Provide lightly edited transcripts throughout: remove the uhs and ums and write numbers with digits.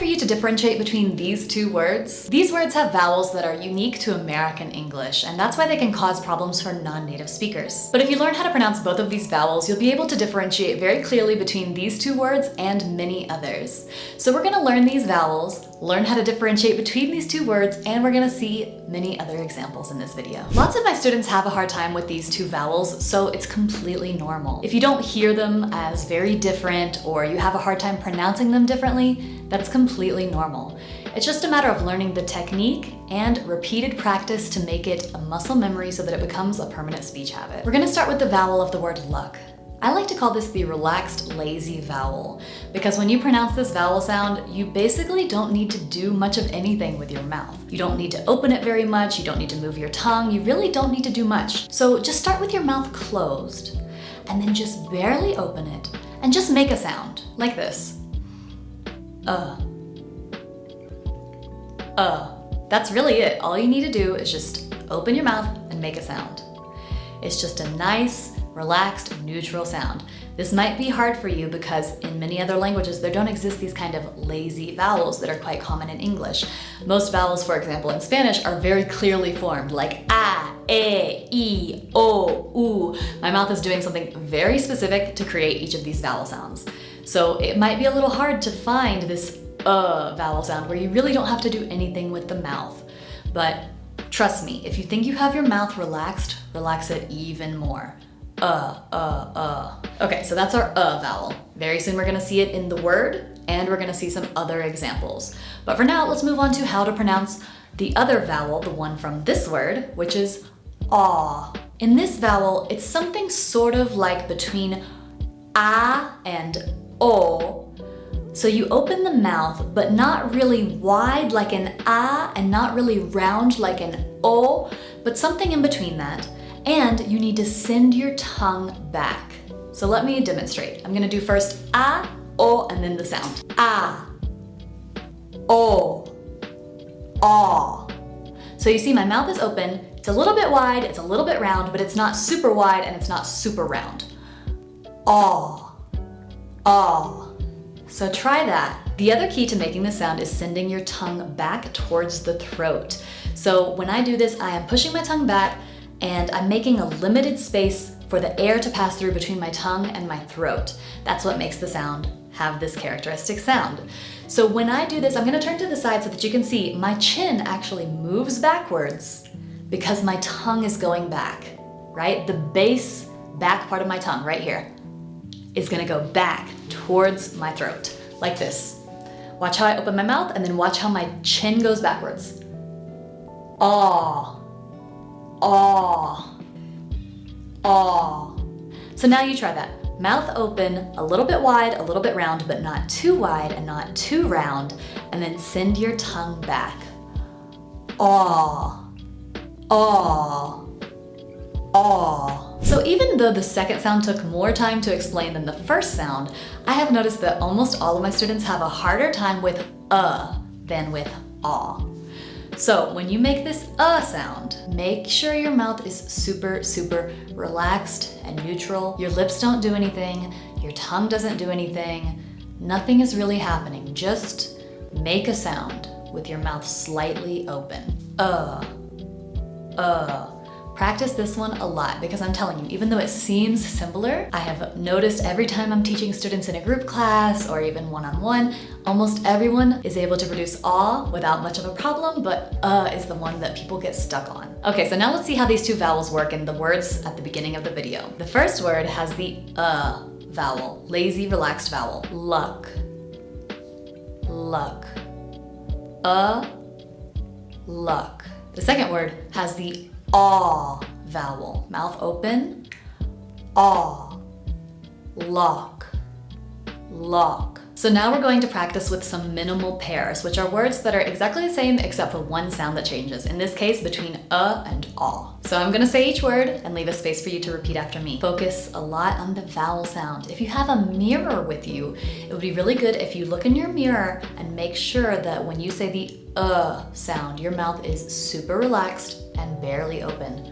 for you to differentiate between these two words? These words have vowels that are unique to American English, and that's why they can cause problems for non-native speakers. But if you learn how to pronounce both of these vowels, you'll be able to differentiate very clearly between these two words and many others. So we're gonna learn these vowels, learn how to differentiate between these two words, and we're gonna see many other examples in this video. Lots of my students have a hard time with these two vowels, so it's completely normal. If you don't hear them as very different or you have a hard time pronouncing them differently, that's completely normal. It's just a matter of learning the technique and repeated practice to make it a muscle memory so that it becomes a permanent speech habit. We're gonna start with the vowel of the word luck. I like to call this the relaxed, lazy vowel, because when you pronounce this vowel sound, you basically don't need to do much of anything with your mouth. You don't need to open it very much, you don't need to move your tongue, you really don't need to do much. So just start with your mouth closed, and then just barely open it, and just make a sound, like this. That's really it. All you need to do is just open your mouth and make a sound. It's just a nice, relaxed, neutral sound. This might be hard for you because in many other languages there don't exist these kind of lazy vowels that are quite common in English. Most vowels, for example, in Spanish are very clearly formed, like a, e, I, o, u. My mouth is doing something very specific to create each of these vowel sounds. So it might be a little hard to find this vowel sound where you really don't have to do anything with the mouth. But trust me, if you think you have your mouth relaxed, relax it even more. Okay, so that's our vowel. Very soon we're gonna see it in the word, and we're gonna see some other examples. But for now, let's move on to how to pronounce the other vowel, the one from this word, which is aw. In this vowel, it's something sort of like between a and o. So you open the mouth, but not really wide like an a and not really round like an o, but something in between that. And you need to send your tongue back. So let me demonstrate. I'm gonna do first a, o, and then the sound. A, o, aw. So you see my mouth is open, it's a little bit wide, it's a little bit round, but it's not super wide and it's not super round. Aw, aw. So try that. The other key to making this sound is sending your tongue back towards the throat. So when I do this, I am pushing my tongue back and I'm making a limited space for the air to pass through between my tongue and my throat. That's what makes the sound have this characteristic sound. So when I do this, I'm gonna turn to the side so that you can see my chin actually moves backwards because my tongue is going back, right? The base back part of my tongue right here is gonna go back towards my throat, like this. Watch how I open my mouth and then watch how my chin goes backwards. Aw, aw, aw. So now you try that. Mouth open, a little bit wide, a little bit round, but not too wide and not too round, and then send your tongue back. Aw, aw, aw. So even though the second sound took more time to explain than the first sound, I have noticed that almost all of my students have a harder time with than with aw. So when you make this sound, make sure your mouth is super, super relaxed and neutral. Your lips don't do anything, your tongue doesn't do anything, nothing is really happening. Just make a sound with your mouth slightly open. Practice this one a lot because I'm telling you, even though it seems simpler, I have noticed every time I'm teaching students in a group class or even one-on-one, almost everyone is able to produce aw without much of a problem, but is the one that people get stuck on. Okay, so now let's see how these two vowels work in the words at the beginning of the video. The first word has the vowel, lazy, relaxed vowel. Luck, luck, luck. The second word has the aw vowel, mouth open, aw, lock, lock. So now we're going to practice with some minimal pairs, which are words that are exactly the same except for one sound that changes, in this case between and aw. So I'm gonna say each word and leave a space for you to repeat after me. Focus a lot on the vowel sound. If you have a mirror with you, it would be really good if you look in your mirror and make sure that when you say the sound, your mouth is super relaxed and barely open.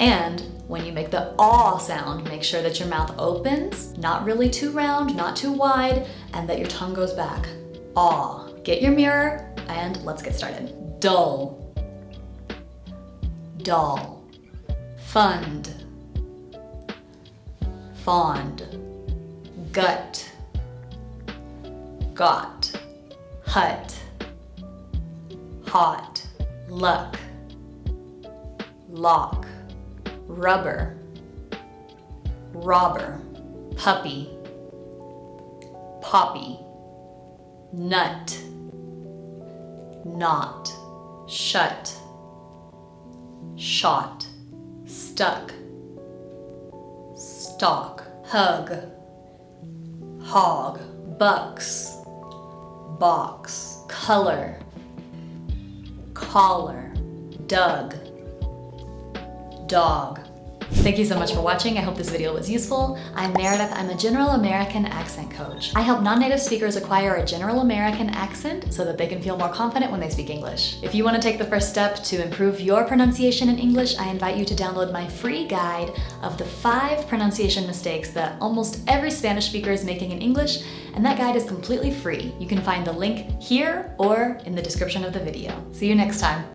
And when you make the aw sound, make sure that your mouth opens, not really too round, not too wide, and that your tongue goes back. aw. Get your mirror and let's get started. Dull, doll. Fund, fond. Gut, got. Hut, hot. Luck, lock. Rubber, robber. Puppy, poppy. Nut, knot. Shut, shot. Stuck, stalk. Hug, hog. Bucks, box. Color, collar. Dug, dog. Thank you so much for watching. I hope this video was useful. I'm Meredith. I'm a General American accent coach. I help non-native speakers acquire a General American accent so that they can feel more confident when they speak English. If you want to take the first step to improve your pronunciation in English, I invite you to download my free guide of the 5 pronunciation mistakes that almost every Spanish speaker is making in English, and that guide is completely free. You can find the link here or in the description of the video. See you next time.